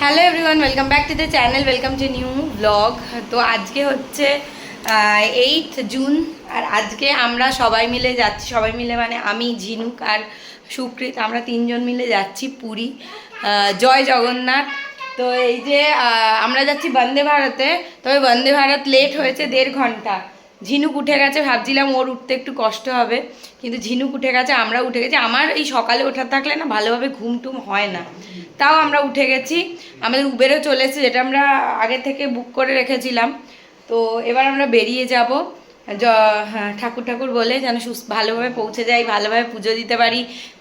Hello everyone, welcome back to the channel, welcome to new blog. তো আজকে হচ্ছে 8 June আর আজকে আমরা সবাই মিলে যাচ্ছি। সবাই মিলে মানে আমি, ঝিনুক আর সুকৃত, আমরা তিনজন মিলে যাচ্ছি পুরী। জয় জগন্নাথ। তো এই যে আমরা যাচ্ছি বন্দে ভারতে। তবে বন্দে ভারত লেট হয়েছে 1.5 ঘন্টা। ঝিনুক উঠে গেছে, ভাবছিলাম ওর উঠতে একটু কষ্ট হবে, কিন্তু ঝিনুক উঠে গেছে, আমরা উঠে গেছি। আমার এই সকালে ওঠার থাকলে না ভালোভাবে ঘুম টুম হয় না, তাও আমরা উঠে গেছি। আমাদের উবেরও চলে এসেছে, যেটা আমরা আগে থেকে বুক করে রেখেছিলাম। তো এবার আমরা বেরিয়ে যাব ঠাকুর ঠাকুর বলে, যেন ভালোভাবে পৌঁছে যাই, ভালোভাবে পুজো দিতে পারি।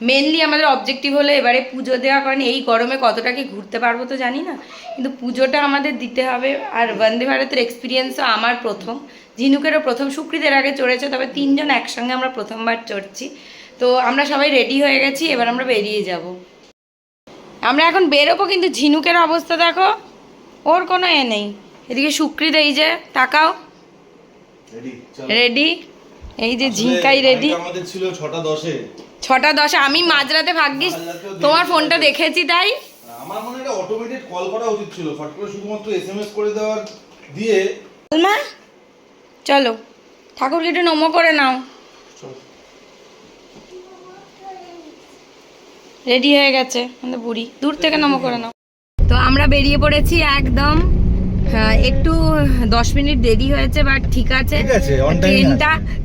মেনলি আমাদের অবজেক্টিভ হলো এবারে পুজো দেওয়া, কারণ এই গরমে কতটা কি ঘুরতে পারবো তো জানি না, কিন্তু পুজোটা আমাদের দিতে হবে। আর বন্দে ভারতের এক্সপিরিয়েন্সও আমার প্রথম, ঝিনুকেরও প্রথম, সুকৃতের আগে চড়েছে, তবে তিনজন একসঙ্গে আমরা প্রথমবার চড়ছি। তো আমরা সবাই রেডি হয়ে গেছি, এবার আমরা বেরিয়ে যাব। আমরা এখন বেরোবো, কিন্তু ঝিনুকের অবস্থা দেখো, ওর কোনো এ নেই। এদিকে সুকৃত, এই যে তাকাও, রেডি। এই যে ঝিঙ্কাই রেডি। আমাদের ছিল 6:10-এ। 6:10 আমি মাঝরাতে ভাগ্যিস তোমার ফোনটা দেখেছি, তাই আমার মনে হয় অটোমেটেড কল করা উচিত ছিল, ফট করে শুধুমাত্র এসএমএস করে দেওয়ার দিয়ে। মা চলো ঠাকুরকে একটু নমো করে নাও। রেডি হয়ে গেছে আমাদের বুড়ি, দূর থেকে নমো করে নাও। তো আমরা বেরিয়ে পড়েছি একদম। একটু 10 মিনিট দেরি হয়েছে, বাট ঠিক আছে।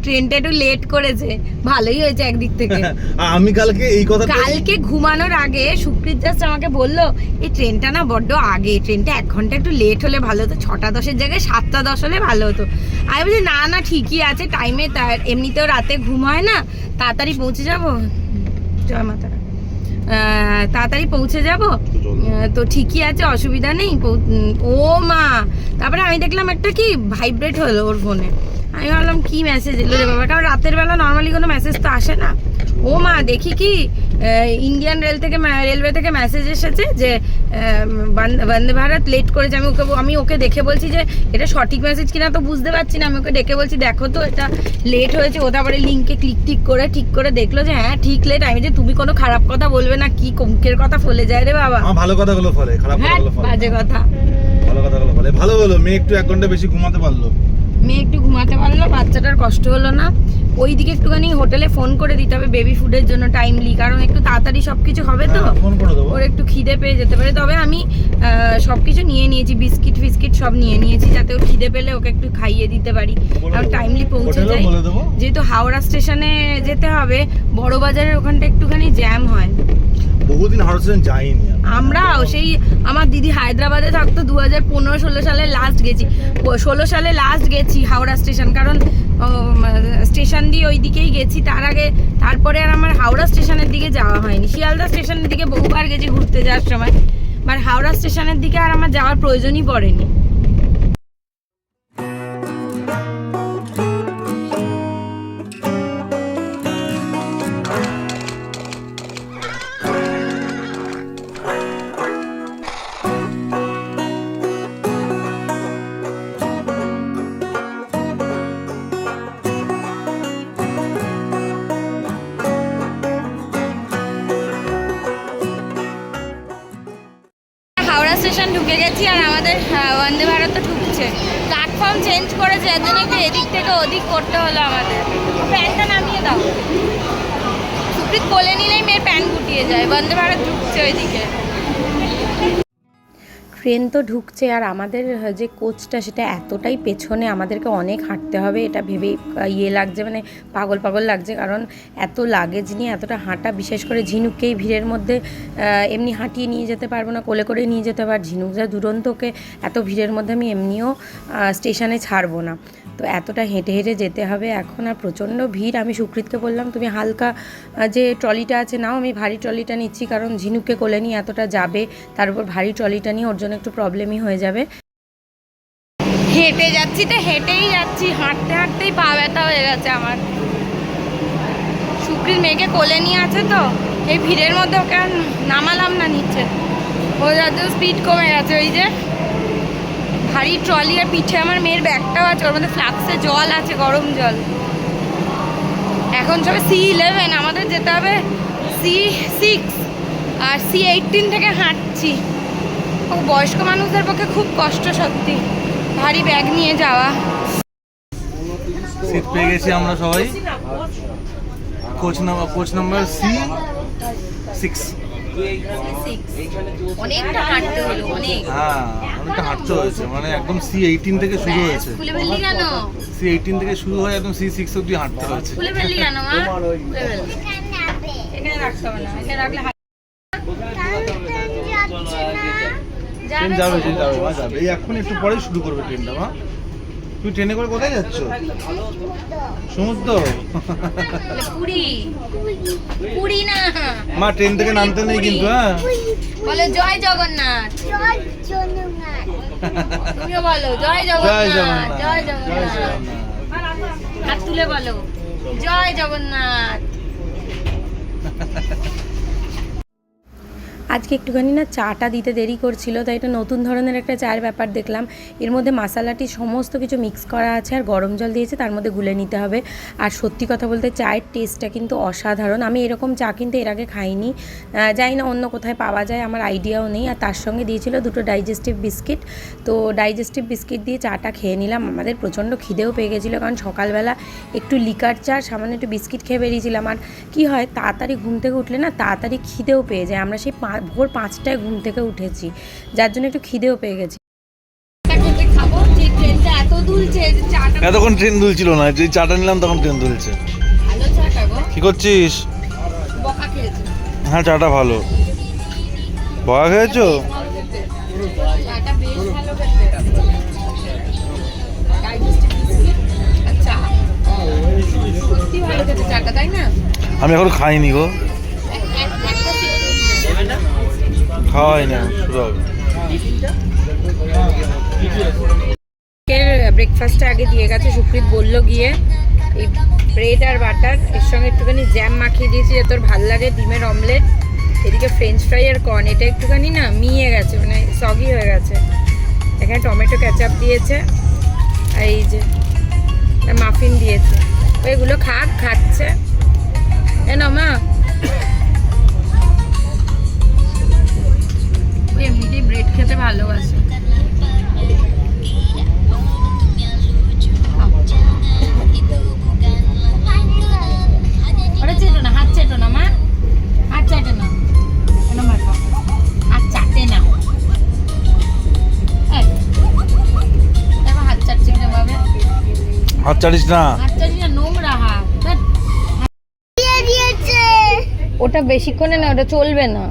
ট্রেনটা একটু লেট করেছে, ভালোই হয়েছে একদিক থেকে। আমি কালকে ঘুমানোর আগে সুকৃত জাস্ট আমাকে বললো, এই ট্রেনটা না বড্ড আগে, ট্রেনটা 1 ঘন্টা একটু লেট হলে ভালো হতো, 6:10-এর জায়গায় 7:10 হলে ভালো হতো। আমি বলছি না ঠিকই আছে, টাইমে, তার এমনিতেও রাতে ঘুম হয় না, তাড়াতাড়ি পৌঁছে যাবো। জয় মাতা, তাড়াতাড়ি পৌঁছে যাব, তো ঠিকই আছে, অসুবিধা নেই। ও মা, তারপরে আমি দেখলাম একটা কি ভাইব্রেট হলো ওর ফোনে। আমি ভাবলাম কি মেসেজ এলো রে বাবা, কারণ রাতের বেলা নর্মালি কোনো মেসেজ তো আসে না। ও মা, দেখি কি ইন্ডিয়ান রেলওয়ে থেকে মেসেজ এসেছে যে বন্দে ভারত লেট করেছে। আমি ওকে দেখে বলছি যে এটা সঠিক মেসেজ কিনা তো বুঝতে পারছি না। আমি ওকে ডেকে বলছি দেখো তো এটা লেট হয়েছে। ও তারপরে লিঙ্কে ঠিক করে দেখলো যে হ্যাঁ ঠিক লেট। আমি যে তুমি কোনো খারাপ কথা বলবে না, কি কমকের কথা ফলে যায় রে বাবা। ভালো কথাগুলো ফলে, খারাপ কথাগুলো ফলে, বাজে কথা। ভালো কথাগুলো ফলে, ভালো হলো মেয়ে একটু 1 ঘন্টা বেশি ঘুমাতে পারলো। বাচ্চাটার কষ্ট হলো না। ওইদিকে একটুখানি হোটেলে ফোন করে দিতে হবে বেবি ফুডের জন্য টাইমলি, কারণ একটু তাড়াতাড়ি সবকিছু হবে তো, ওর একটু খিদে পেয়ে যেতে পারে। তবে আমি সবকিছু নিয়ে নিয়েছি, বিস্কিট ফিস্কিট সব নিয়ে নিয়েছি, যাতে ওর খিদে পেলে ওকে একটু খাইয়ে দিতে পারি আর টাইমলি পৌঁছে যাই। যেহেতু হাওড়া স্টেশনে যেতে হবে, বড় বাজারের ওখানটা একটুখানি জ্যাম হয়। বহুদিন হাওড়া স্টেশন যাইনি আমরাও। সেই আমার দিদি হায়দ্রাবাদে থাকতো, 2015-16 সালে লাস্ট গেছি, 16 সালে লাস্ট গেছি হাওড়া স্টেশন, কারণ স্টেশন দিয়ে ওই দিকেই গেছি তারপরে আর আমার হাওড়া স্টেশনের দিকে যাওয়া হয়নি। শিয়ালদা স্টেশনের দিকে বহুবার গেছি ঘুরতে যাওয়ার সময়, বাট হাওড়া স্টেশনের দিকে আর আমার যাওয়ার প্রয়োজনই পড়েনি। হাওড়া স্টেশন ঢুকে গেছি, আর আমাদের বন্দে ভারত ঢুকছে। প্ল্যাটফর্ম চেঞ্জ করেছে, এর জন্য একটু এদিক থেকে ওদিক করতে হলো আমাদের। প্যান্টটা নামিয়ে দাও, সুপ্রিত কোলে নিলেই মেয়ের প্যান্ট গুটিয়ে যায়। বন্দে ভারত ঢুকছে ওইদিকে। ট্রেন তো ঢুকছে, আর আমাদের যে কোচটা সেটা এতটাই পেছনে, আমাদেরকে অনেক হাঁটতে হবে। এটা ভেবেই লাগছে, মানে পাগল লাগছে, কারণ এত লাগেজ নিয়ে এতটা হাঁটা, বিশেষ করে ঝিনুককেই ভিড়ের মধ্যে এমনি হাঁটিয়ে নিয়ে যেতে পারবো না, কোলে করে নিয়ে যেতে পার। ঝিনুক যা দুরন্তকে এত ভিড়ের মধ্যে আমি এমনিও স্টেশনে ছাড়বো না, তো এতটা হেঁটে যেতে হবে এখন। আর প্রচণ্ড ভিড়। আমি সুকৃতকে বললাম তুমি হালকা যে ট্রলিটা আছে নাও, আমি ভারী ট্রলিটা নিচ্ছি, কারণ ঝিনুককে কোলে নিয়ে এতটা যাবে, তার উপর ভারী ট্রলিটা নিয়ে ওর জন্য একটু প্রবলেমই হয়ে যাবে। হেঁটে যাচ্ছি তো হেঁটেই যাচ্ছি, হাঁটতেই পা ব্যথা হয়ে গেছে আমার। সুকৃত মেয়েকে কোলে নিয়ে আছে তো, এই ভিড়ের মধ্যে ওকে আর নামালাম না নিচে, ও যাতে স্পিড কমে গেছে। ওই যে ভারী ট্রলি, আর পিঠে আমার মেয়ের ব্যাগটাও আছে, ওর মধ্যে ফ্লাক্সে জল আছে, গরম জল। এখন সবে C11, আমাদের যেতে হবে C6, আর C18 থেকে হাঁটছি। ও বয়স্ক মানুষদের পক্ষে খুব কষ্ট সত্যি, ভারী ব্যাগ নিয়ে যাওয়া। সিট পেয়ে গেছি আমরা সবাই, কোচ নাম্বার C6। অনেকটা হাঁটতে হলো, অনেক। হ্যাঁ অনেকটা হাঁটতে হয়েছে, মানে একদম C18 থেকে শুরু হয়েছে। খুলে ফেললি কেন? C18 থেকে শুরু হয়ে একদম C6 অবধি হাঁটতে হয়েছে। খুলে ফেললি কেন মা? খুলে ফেললি। এখানে রাখতে হবে না, এখানে রাখলে ট্রেন যাবে মা, যাবে এই এখন একটু পরেই শুরু করবে ট্রেনটা। মা তুমি ট্রেনে করে কোথায় যাচ্ছ? সমুদ্র? পুরী। পুরী না মা, ট্রেন থেকে নামতে নেই কিন্তু। হ্যাঁ বলো জয় জগন্নাথ। তুমিও বলো জয় জগন্নাথ। জয় জগন্নাথ। হাত তুলে বলো জয় জগন্নাথ। আজকে একটুখানি না চাটা দিতে দেরি করছিল, তাই এটা নতুন ধরনের একটা চায়ের ব্যাপার দেখলাম। এর মধ্যে মশলাটি সমস্ত কিছু মিক্স করা আছে আর গরম জল দিয়েছে, তার মধ্যে গুলে নিতে হবে। আর সত্যি কথা বলতে চায়ের টেস্টটা কিন্তু অসাধারণ। আমি এরকম চা কিন্তু এর আগে খাইনি, জানি না অন্য কোথায় পাওয়া যায়, আমার আইডিয়াও নেই। আর তার সঙ্গে দিয়েছিল দুটো ডাইজেস্টিভ বিস্কিট। তো ডাইজেস্টিভ বিস্কিট দিয়ে চাটা খেয়ে নিলাম। আমাদের প্রচণ্ড খিদেও পেয়ে গেছিলো, কারণ সকালবেলা একটু লিকার চা সামান্য একটু বিস্কিট খেয়ে বেরিয়েছিলাম। আর কী হয়, তাড়াতাড়ি ঘুম থেকে উঠলে না তাড়াতাড়ি খিদেও পেয়ে যায়। আমরা সেই ভোর 5টায় ঘুম থেকে উঠেছি, যার জন্য একটু খিদেও পেয়ে গেছি। এতক্ষণ ট্রেন দুলছিল না, যে চাটা নিলাম তখন ট্রেন দুলছে। কি করছিস? হ্যাঁ চাটা ভালো। বকা খেয়েছো? আমি এখন খাইনি গো, খাওয়াই না, শুরু হবে। ব্রেকফাস্টটা আগে দিয়ে গেছে, সুপ্রীত বললো গিয়ে এই ব্রেড আর বাটার, এর সঙ্গে একটুখানি জ্যাম মাখিয়ে দিয়েছি যে তোর ভাল লাগে, ডিমের অমলেট, এদিকে ফ্রেঞ্চ ফ্রাই আর কর্ন। এটা একটুখানি না মিয়ে গেছে, মানে সগি হয়ে গেছে। এখানে টমেটো ক্যাচাপ দিয়েছে, আর এই যে মাফিন দিয়েছে। এগুলো খাচ্ছে না মা, এমনিতেই ব্রেড খেতে ভালোবাসে। ওটা চেটো না, হাত চেটো না মা, হাত চাটে না, হাত চাটে না। হাত চাটছে কিনা ভাবে, হাত চাটিস না, হাত চাটিস না, নোংরা হাত। ওটা বেশিক্ষণে না, ওটা চলবে না।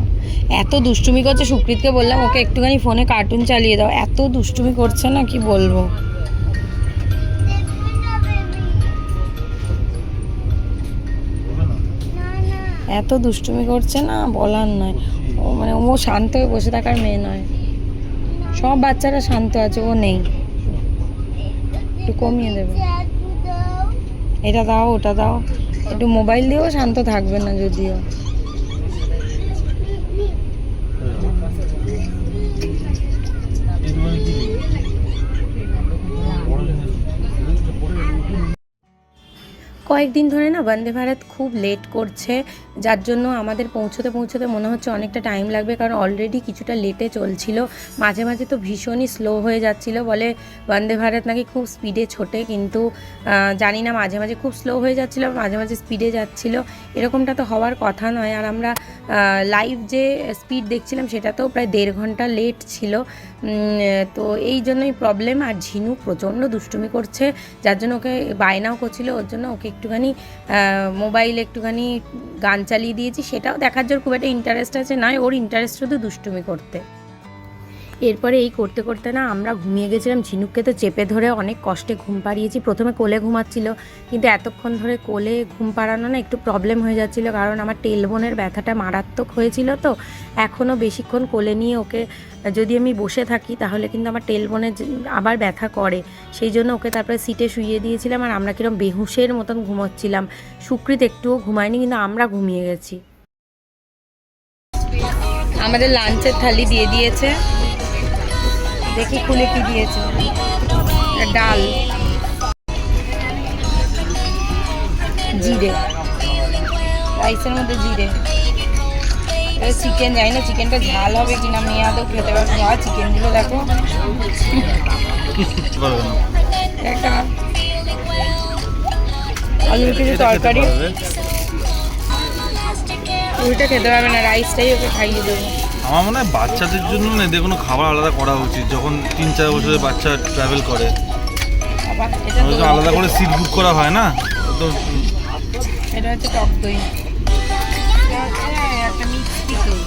এত দুষ্টুমি করছে, সুপ্রীতকে বললাম ওকে একটুখানি ফোনে কার্টুন চালিয়ে দাও, এত দুষ্টুমি করছে না কি বলবো। এত দুষ্টুমি করছে না বলার নয়। ও মানে ও শান্ত হয়ে বসে থাকার মেয়ে নয়, সব বাচ্চারা শান্ত আছে, ও নেই। একটু কমিয়ে দেবে, এটা দাও ওটা দাও, একটু মোবাইল দিয়েও শান্ত থাকবে না যদিও। কয়েকদিন ধরে না বন্দে ভারত খুব লেট করছে, যার জন্য আমাদের পৌঁছতে মনে হচ্ছে অনেকটা টাইম লাগবে, কারণ অলরেডি কিছুটা লেটে চলছিল। মাঝে মাঝে তো ভীষণই স্লো হয়ে যাচ্ছিল, বলে বন্দে ভারত নাকি খুব স্পিডে ছোটে, কিন্তু জানি না, মাঝে মাঝে খুব স্লো হয়ে যাচ্ছিলো, মাঝে মাঝে স্পিডে যাচ্ছিল। এরকমটা তো হওয়ার কথা নয়। আর আমরা লাইভ যে স্পিড দেখছিলাম সেটাতেও প্রায় 1.5 ঘন্টা লেট ছিল। তো এই জন্যই প্রবলেম। আর ঝিনু প্রচণ্ড দুষ্টুমি করছে, যার জন্য ওকে বায়নাও করছিল, ওর জন্য ওকে একটুখানি মোবাইলে একটুখানি গান চালিয়ে দিয়েছি। সেটাও দেখার জন্য খুব একটা ইন্টারেস্ট আছে নয়, ওর ইন্টারেস্ট শুধু দুষ্টুমি করতে। এরপরে এই করতে করতে না আমরা ঘুমিয়ে গেছিলাম। ঝিনুককে তো চেপে ধরে অনেক কষ্টে ঘুম পাড়িয়েছি। প্রথমে কোলে ঘুমাচ্ছিল, কিন্তু এতক্ষণ ধরে কোলে ঘুম পাড়ানো না একটু প্রবলেম হয়ে যাচ্ছিল, কারণ আমার টেলবোনের ব্যথাটা মারাত্মক হয়েছিল। তো এখনও বেশিক্ষণ কোলে নিয়ে ওকে যদি আমি বসে থাকি তাহলে কিন্তু আমার টেলবোনে আবার ব্যথা করে, সেই জন্য ওকে তারপরে সিটে শুইয়ে দিয়েছিলাম। আর আমরা কিরম বেহুশের মতন ঘুমোচ্ছিলাম। সুকৃত একটুও ঘুমায়নি, কিন্তু আমরা ঘুমিয়ে গেছি। আমাদের লাঞ্চের থালি দিয়ে দিয়েছে, দেখি খুলে কি দিয়েছে। ডাল, জিরে, রাইসের মধ্যে জিরে, চিকেন জানি না চিকেনটা ঝাল হবে কিনা, মেয়ে আদৌ খেতে পারবে না। চিকেনগুলো দেখো পারবে না। একটা আলুর কিছু তরকারি, ওইটা খেতে পারবে না, রাইসটাই ওকে খাইয়ে দেবো। আমার মনে হয় বাচ্চাদের জন্য না এদের কোনো খাবার আলাদা করা উচিত। যখন 3-4 বছরের বাচ্চা ট্রাভেল করে আবার এটা ওদের জন্য আলাদা করে সিট বুক করা হয় না তো। এটা হচ্ছে টক দই, এটা হচ্ছে একটা মিক্স পিকল,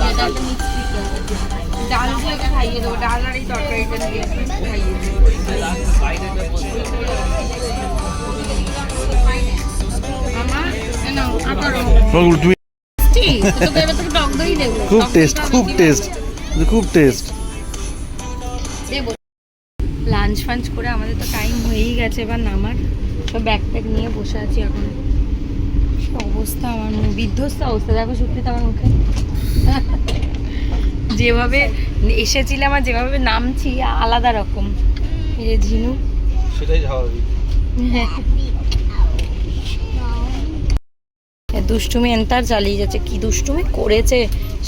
এটা একটা মিক্স পিকল। ডাল দিয়ে ওকে খাইয়ে দেবো, ডাল আর এই তরকারিটা দিয়ে খাইয়ে দেবো। আমার না তুমি তোকে এবার তোকে টক দই দেবো, খুব টেস্ট, খুব টেস্ট, খুব টেস্ট। দেবো। লাঞ্চ ফাঞ্চ করে আমাদের তো টাইম হয়েই গেছে এবার নামার, তো ব্যাগ ট্যাগ নিয়ে বসে আছি এখন। অবস্থা আমার বিধ্বস্ত অবস্থা দেখো সুপ্রিত আমার মুখে। যেভাবে এসেছিলাম আর যেভাবে নামছি আলাদা রকম। এই যে ঝিনু, সেটাই স্বাভাবিক। দুষ্টুমি এন্তার চালিয়ে যাচ্ছে, কি দুষ্টুমি করেছে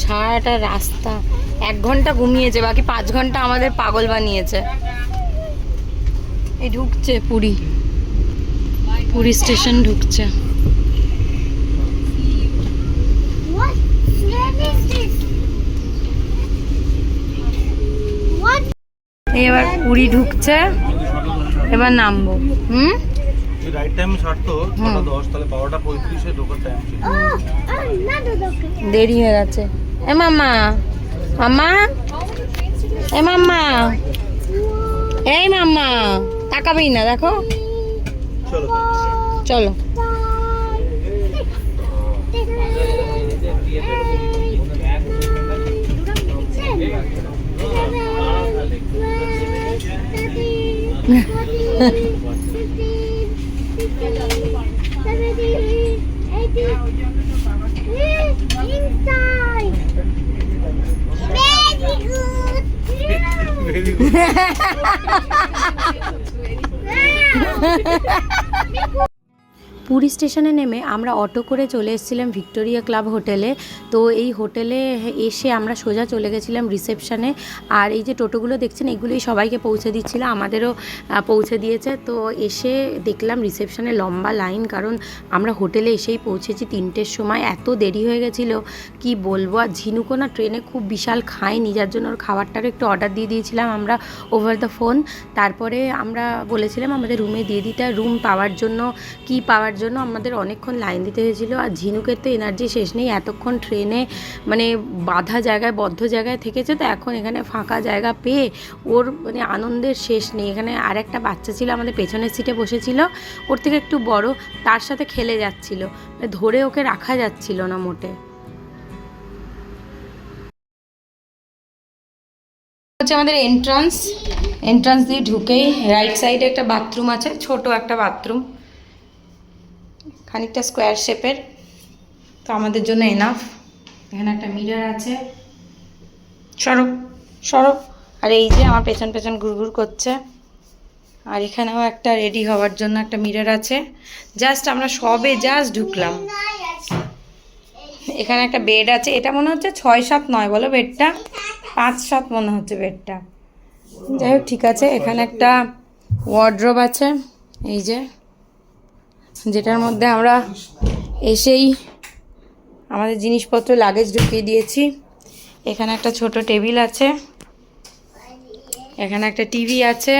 সারাটা রাস্তা। 1 ঘন্টা ঘুমিয়েছে, বাকি 5 ঘন্টা আমাদের পাগল বানিয়েছে। এই ঢুকছে পুরী, পুরী স্টেশন ঢুকছে। এই এবার পুরী ঢুকছে, এবার নামবো। রাইট টাইম ছাড়তো 6:10, তাহলে 12:35 এ ঢোকার টাইম ছিল। দেরি হয়ে গেছে। এ মামা, মামা, এ মামা, এই মামা, তাকাবেই না দেখো। চলো চলো। Very good. পুরী স্টেশনে নেমে আমরা অটো করে চলে এসেছিলাম ভিক্টোরিয়া ক্লাব হোটেলে। তো এই হোটেলে এসে আমরা সোজা চলে গেছিলাম রিসেপশানে। আর এই যে টোটোগুলো দেখছেন এগুলোই সবাইকে পৌঁছে দিচ্ছিল, আমাদেরও পৌঁছে দিয়েছে। তো এসে দেখলাম রিসেপশানে লম্বা লাইন, কারণ আমরা হোটেলে এসেই পৌঁছেছি 3টের সময়। এত দেরি হয়ে গেছিলো কি বলবো। আর ঝিনুকও না ট্রেনে খুব বিশাল খায়নি, যার জন্য ওর খাবারটারও একটু অর্ডার দিয়ে দিয়েছিলাম আমরা ওভার দ্য ফোন। তারপরে আমরা বলেছিলাম আমাদের রুমে দিয়ে দিতে। রুম পাওয়ার জন্য আমাদের অনেকক্ষণ লাইন দিতে হয়েছিল। আর ঝিনুকের তো এনার্জি শেষ নেই, এতক্ষণ ট্রেনে মানে বাঁধা জায়গায় বদ্ধ জায়গায় থেকেছে, তো এখন এখানে ফাঁকা জায়গা পেয়ে ওর মানে আনন্দের শেষ নেই। এখানে আর একটা বাচ্চা ছিল আমাদের পেছনের সিটে বসেছিল, ওর থেকে একটু বড়, তার সাথে খেলে যাচ্ছিল, ধরে ওকে রাখা যাচ্ছিল না মোটে। হচ্ছে আমাদের এন্ট্রান্স দিয়ে ঢুকেই রাইট সাইডে একটা বাথরুম আছে, ছোট একটা বাথরুম, খানিকটা স্কোয়ার শেপের, তো আমাদের জন্য এনাফ। এখানে একটা মিরর আছে, সরব। আর এই যে আমার পেছন পেছন ঘুরঘুর করছে। আর এখানেও একটা রেডি হওয়ার জন্য একটা মিরর আছে। আমরা সবে ঢুকলাম। এখানে একটা বেড আছে, এটা মনে হচ্ছে 6-7 নয় বলো বেডটা, 5-7 মনে হচ্ছে বেডটা। যাই হোক ঠিক আছে। এখানে একটা ওয়ার্ড্রোব আছে, এই যে, যেটার মধ্যে আমরা এসেই আমাদের জিনিসপত্র লাগেজ ঢুকিয়ে দিয়েছি। এখানে একটা ছোট টেবিল আছে, এখানে একটা টিভি আছে,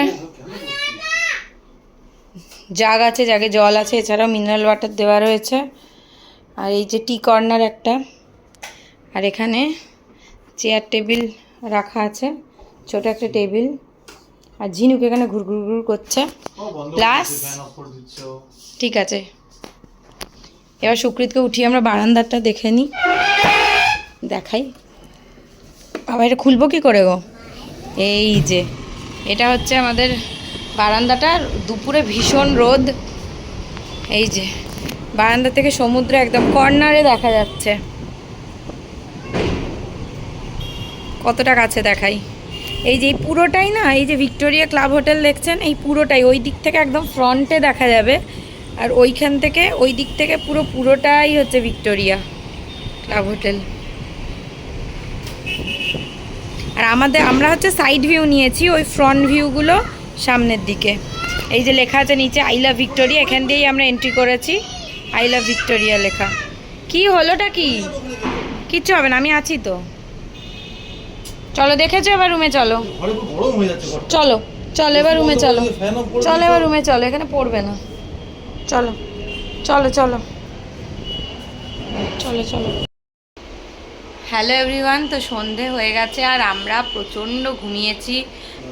জাগ আছে, জাগে জল আছে, এছাড়াও মিনারেল ওয়াটার দেওয়া রয়েছে। আর এই যে টি কর্নার একটা, আর এখানে চেয়ার টেবিল রাখা আছে, ছোট একটা টেবিল। আর ঝিনুক এখানে ঘুরঘুর করছে। প্লাস ঠিক আছে, এবার সুকৃতকে উঠিয়ে আমরা বারান্দাটা দেখে নিই, দেখাই। বাবা এটা খুলবো কি করে গো? এই যে এটা হচ্ছে আমাদের বারান্দাটা, দুপুরে ভীষণ রোদ। এই যে বারান্দা থেকে সমুদ্র একদম কর্নারে দেখা যাচ্ছে। কতটা কাছে দেখাই, এই যে এই পুরোটাই না, এই যে ভিক্টোরিয়া ক্লাব হোটেল দেখছেন, এই পুরোটাই ওই দিক থেকে একদম ফ্রন্টে দেখা যাবে। আর ওইখান থেকে ওই দিক থেকে পুরোটাই হচ্ছে ভিক্টোরিয়া ক্লাব হোটেল। আর আমরা হচ্ছে সাইড ভিউ নিয়েছি, ওই ফ্রন্ট ভিউগুলো সামনের দিকে। এই যে লেখা আছে নিচে আই লাভ ভিক্টোরিয়া, এখান দিয়েই আমরা এন্ট্রি করেছি, আই লাভ ভিক্টোরিয়া লেখা। কি হলোটা কি? কিচ্ছু হবে না, আমি আছি তো। চলো দেখেছো, এবার রুমে চলো। ঘরে পুরো গরম হয়ে যাচ্ছে ঘরটা। চলো চলো এবার রুমে চলো, ফ্যান অফ করে চলো এবার রুমে চলো, এখানে পড়বে না। চলো চলো চলো চলো চলো। হ্যালো এভরিওয়ান, তো সন্ধে হয়ে গেছে আর আমরা প্রচণ্ড ঘুমিয়েছি,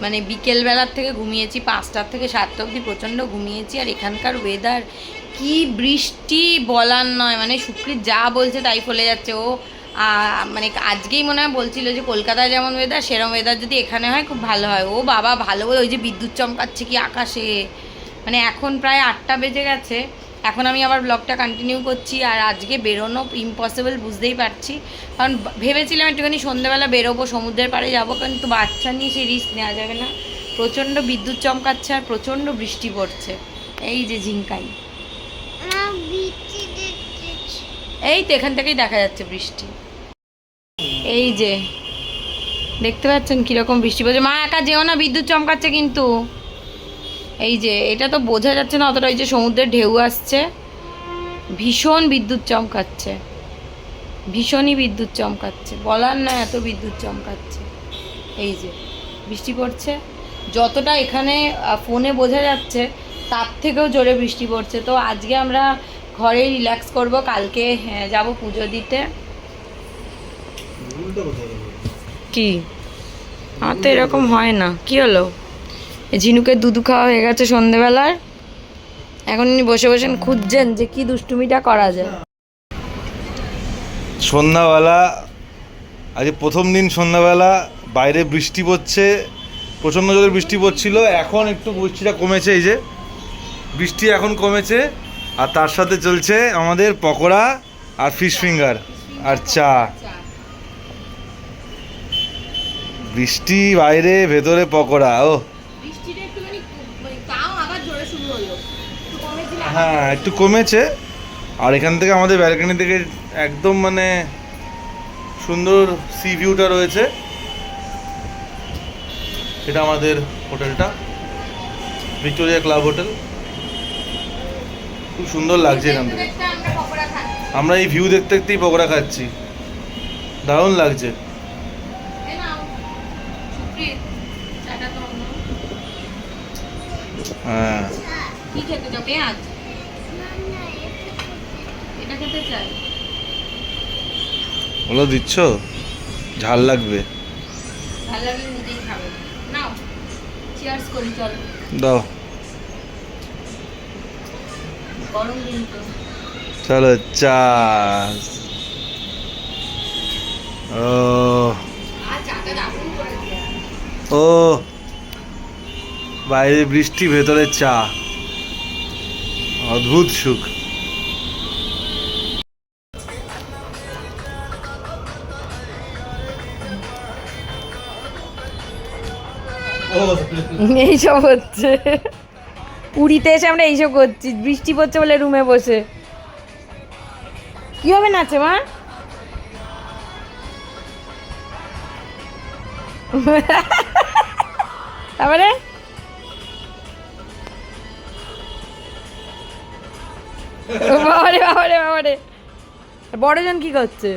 মানে বিকেলবেলার থেকে ঘুমিয়েছি, 5টার থেকে 7টা অবধি প্রচণ্ড ঘুমিয়েছি। আর এখানকার ওয়েদার কি বৃষ্টি বলার নয়, মানে সুপ্রিত যা বলছে তাই ফলে যাচ্ছে। ও মানে আজকেই মনে হয় বলছিল যে কলকাতায় যেমন ওয়েদার সেরকম ওয়েদার যদি এখানে হয় খুব ভালো হয়। ও বাবা ভালো, ওই যে বিদ্যুৎ চমকাচ্ছে কি আকাশে, মানে এখন প্রায় 8টা বেজে গেছে। এখন আমি আবার ব্লগটা কন্টিনিউ করছি। আর আজকে বেরোনো ইম্পসিবল, বুঝতেই পারছি, কারণ ভেবেছিলাম একটুখানি সন্ধ্যেবেলা বেরোবো, সমুদ্রের পাড়ে যাবো, কিন্তু বাচ্চা নিয়ে সেই রিস্ক নেওয়া যাবে না। প্রচণ্ড বিদ্যুৎ চমকাচ্ছে আর প্রচণ্ড বৃষ্টি পড়ছে। এই যে ঝিঙ্কাই, এই তো এখান থেকেই দেখা যাচ্ছে বৃষ্টি। এই যে দেখতে পাচ্ছেন কীরকম বৃষ্টি পড়ছে। মা একা যেও না, বিদ্যুৎ চমকাচ্ছে কিন্তু। এই যে এটা তো বোঝা যাচ্ছে না অতটা, এই যে সমুদ্রের ঢেউ আসছে, ভীষণ বিদ্যুৎ চমকাচ্ছে, ভীষণই বিদ্যুৎ চমকাচ্ছে, বলার না এত বিদ্যুৎ চমকাচ্ছে। এই যে বৃষ্টি পড়ছে, যতটা এখানে ফোনে বোঝা যাচ্ছে তার থেকেও জোরে বৃষ্টি পড়ছে। তো আজকে আমরা ঘরে রিল্যাক্স করব, কালকে যাব পুজো দিতে। কি আমার তো এরকম হয় না, কি হলো? ঝিনুকের দুধু খাওয়া হয়ে গেছে সন্ধেবেলার, এখন উনি বসে বসে খুঁজছেন যে কি দুষ্টুমিটা করা যায়। সন্ধ্যাবেলা, আজকে প্রথম দিন সন্ধ্যাবেলা, বাইরে বৃষ্টি পড়ছে, প্রচণ্ড জোরে বৃষ্টি পড়ছিল, এখন একটু বৃষ্টিটা কমেছে। এই যে বৃষ্টি এখন কমেছে, আর তার সাথে চলছে আমাদের পকোড়া আর ফিশ ফিঙ্গার আর চা। বৃষ্টি বাইরে, ভেতরে পকোড়া। ও হ্যাঁ একটু কমেছে। আর এখান থেকে আমাদের ব্যালকনি থেকে একদম মানে সুন্দর সি ভিউটা রয়েছে। এটা আমাদের হোটেলটা, ভিক্টোরিয়া ক্লাব হোটেল, খুব সুন্দর লাগছে এখান থেকে। আমরা এই ভিউ দেখতে দেখতেই পকোড়া খাচ্ছি, দারুণ লাগছে। হ্যাঁ কি খেতে চাও? পেঁয়াজ? এটা খেতে চাই। ওগুলো দিচ্ছ, ঝাল লাগবে। ভালো লাগলে নিজেই খাবে। নাও চিয়ার্স করি, চলো দাও। গরম দিন তো। চলো চা। ও আর চাটা দারুণ করেছে। ও বাইরে বৃষ্টি, ভেতরে চা, অদ্ভুত সুখ। এইসব হচ্ছে, পুরীতে এসে আমরা এইসব করছি, বৃষ্টি পড়ছে বলে রুমে বসে। কি হবে নাচে মা? তারপরে বাবারে বাবারে বাবারে, বড়জন কি করছে?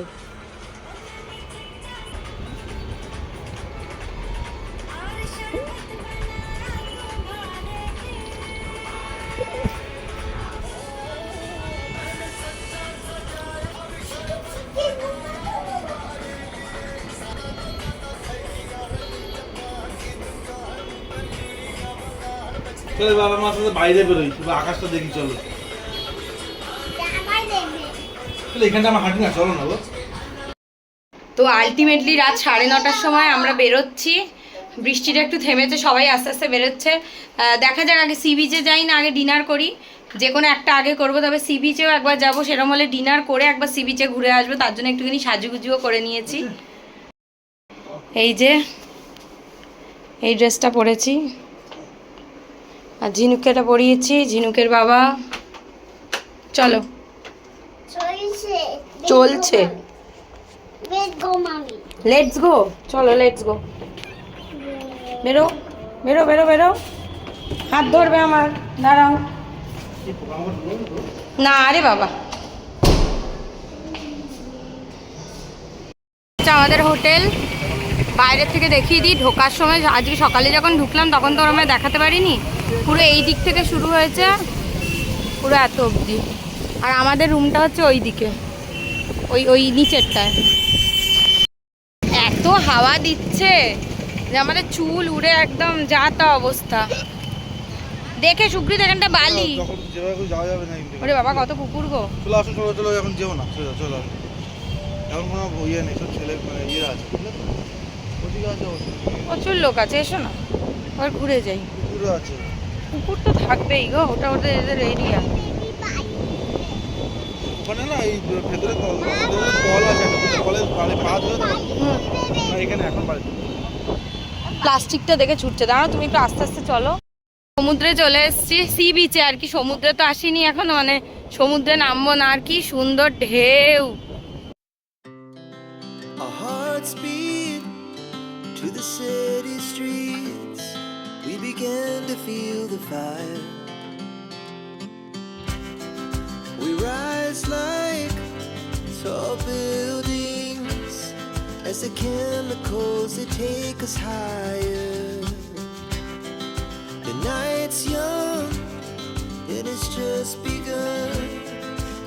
চলো বাবা মার সাথে বাইরে বেরোই, আকাশটা দেখি। চলো এখানটা আমার হাঁটি না, চলো না গো। তো আলটিমেটলি রাত 9:30টার সময় আমরা বেরোচ্ছি, বৃষ্টিটা একটু থেমেছে, সবাই আস্তে আস্তে বেরোচ্ছে। দেখা যাক, আগে সি বিচে যাই না আগে ডিনার করি, যে কোনো একটা আগে করবো। তবে সি বিচেও একবার যাবো, সেরকম হলে ডিনার করে একবার সি বিচে ঘুরে আসবো, তার জন্য একটুখানি সাজুগুজুও করে নিয়েছি। এই যে এই ড্রেসটা পরেছি, আর ঝিনুককে এটা পরিয়েছি, ঝিনুকের বাবা। চলো চলছে, লেটস গো, চলো লেটস গো। বেরো বেরো বেরো বেরো, হাত ধরবে আমার, দাঁড়াও। না আরে বাবা, আমাদের হোটেল বাইরের থেকে দেখিয়ে দিই। ঢোকার সময় আজকে সকালে যখন ঢুকলাম তখন তো আমরা দেখাতে পারিনি, পুরো এই দিক থেকে শুরু হয়েছে পুরো এত অবধি। আর আমাদের রুমটা হচ্ছে ওই দিকে, ওই ওই নিচেরটায়। এত হাওয়া দিচ্ছে যে আমাদের চুল উড়ে একদম যা তা অবস্থা। দেখে সুগ্রীত এখানটা বালি। যখন যেভাবে যাওয়া যাবে না ইন্ডিয়া। ওরে বাবা কত কুকুর গো। চলো আসো, চলো চলো, এখন যেও না, চলো চলো। এখন কোনো ইয়ে নেই, সব ছেলে মানে ইয়ে আছে, বুঝলে তো? ওদিকে আছে, প্রচুর লোক আছে, এসো না আবার ঘুরে যাই। কুকুরও আছে। কুকুর তো থাকবেই গো, ওটা ওদের এদের এরিয়া। ওখানে না এই ভেতরে কল আছে, একটা কলের পাড়ে পা ধরে না, এখানে এখন বাড়ি। প্লাস্টিকটা দেখে ছুটছে, দাঁড়াও তুমি একটু আস্তে আস্তে চলো। সমুদ্রে চলে এসেছি, সি বিচে আর কি। সমুদ্রে তো আসিনি এখনো, মানে সমুদ্রে নামবো না। আর কি সুন্দর ঢেউ। Our hearts beat to the city streets. We began to feel the fire. We rise like tall buildings as the chemicals they take us higher. The night's young and it's just begun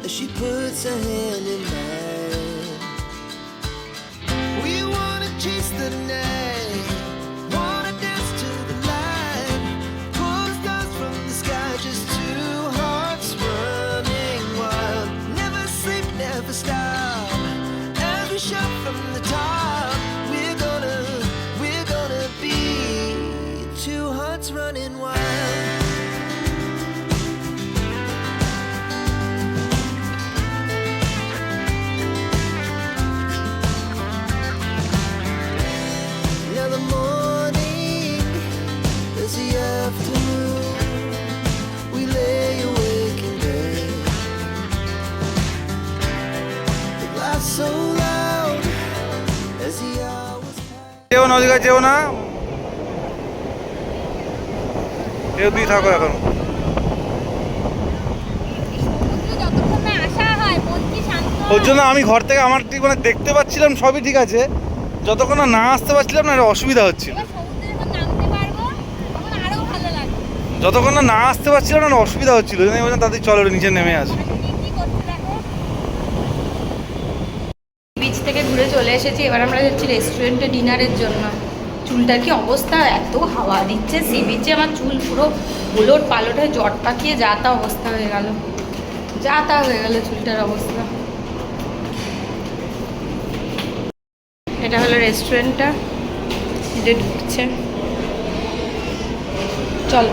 as she puts her hand in mine. We wanna chase the night, wanna dance to the light, pull the stars from the sky, just two hearts running wild. Never sleep, never stop, as we shout from the top. We're gonna be two hearts running wild. Now the morning is the afternoon. We lay awake in bed. The laughs so loud as the hours pass. যেও না, ওদিকে যেও না, কেউ দিয়ে থাকো এখন। ওর জন্য আমি ঘর থেকে আমার ঠিক মানে দেখতে পাচ্ছিলাম সবই ঠিক আছে, যতক্ষণ না আসতে পারছিলাম না একটা অসুবিধা হচ্ছিল। যতক্ষণ না আসতে পারছিলাম না অসুবিধা হচ্ছিল, আমি বললাম তাদের চলো নিচে নেমে আসি। বিচ থেকে ঘুরে চলে এসেছি, এবার আমরা যাচ্ছি রেস্টুরেন্টে ডিনারের জন্য। চুলটার কি অবস্থা, এত হাওয়া দিচ্ছে সি বিচে, আমার চুল পুরো উলট পালট হয়ে জট পাকিয়ে যা তা অবস্থা হয়ে গেল, যা তা হয়ে গেল চুলটার অবস্থা। এটা হলো রেস্টুরেন্টটা, এটা ঢুকছে, চল।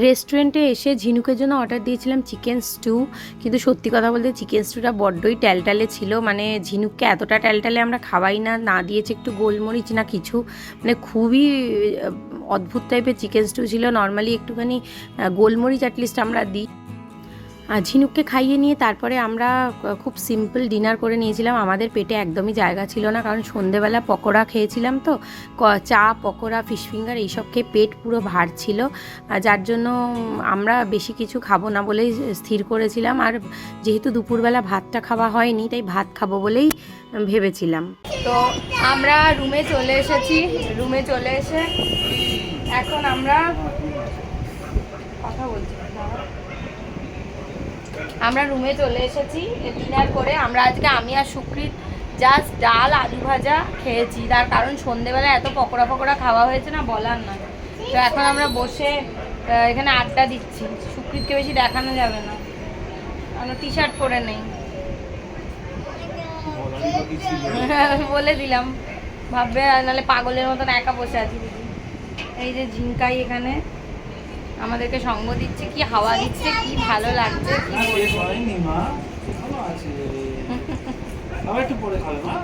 রেস্টুরেন্টে এসে ঝিনুকের জন্য অর্ডার দিয়েছিলাম চিকেন স্টু, কিন্তু সত্যি কথা বলতে চিকেন স্টুটা বড্ডই ট্যালটালে ছিল। মানে ঝিনুককে এতটা ট্যালটালে আমরা খাওয়াই না, না দিয়েছে একটু গোলমরিচ না কিছু, মানে খুবই অদ্ভুত টাইপের চিকেন স্টু ছিল। নর্মালি একটুখানি গোলমরিচ অ্যাটলিস্ট আমরা দিই। ঝিনুককে খাইয়ে নিয়ে তারপরে আমরা খুব সিম্পল ডিনার করে নিয়েছিলাম। আমাদের পেটে একদমই জায়গা ছিল না, কারণ সন্ধেবেলা পকোড়া খেয়েছিলাম তো, চা পকোড়া ফিশ ফিঙ্গার এইসব খেয়ে পেট পুরো ভার ছিল, যার জন্য আমরা বেশি কিছু খাবো না বলেই স্থির করেছিলাম। আর যেহেতু দুপুরবেলা ভাতটা খাওয়া হয়নি, তাই ভাত খাবো বলেই ভেবেছিলাম। তো আমরা রুমে চলে এসেছি, রুমে চলে এসে এখন আমরা কথা বলছি। আমরা রুমে চলে এসেছি ডিনার করে। আমরা আজকে আমি আর সুকৃত জাস্ট ডাল আলু ভাজা খেয়েছি, তার কারণ সন্ধেবেলা এত পকোড়া ফকোড়া খাওয়া হয়েছে না বলার নয়। তো এখন আমরা বসে এখানে আড্ডা দিচ্ছি। সুকৃতকে বেশি দেখানো যাবে না, কারণ টি শার্ট পরে নেই। বলে দিলাম, ভাববে নাহলে পাগলের মতন একা বসে আছি দিদি। এই যে ঝিঙ্কাই এখানে আমাদেরকে সঙ্গ দিচ্ছে, কি হাওয়া দিচ্ছে, কি ভালো লাগছে, কি বলবো। একটু পরে খাবে মা।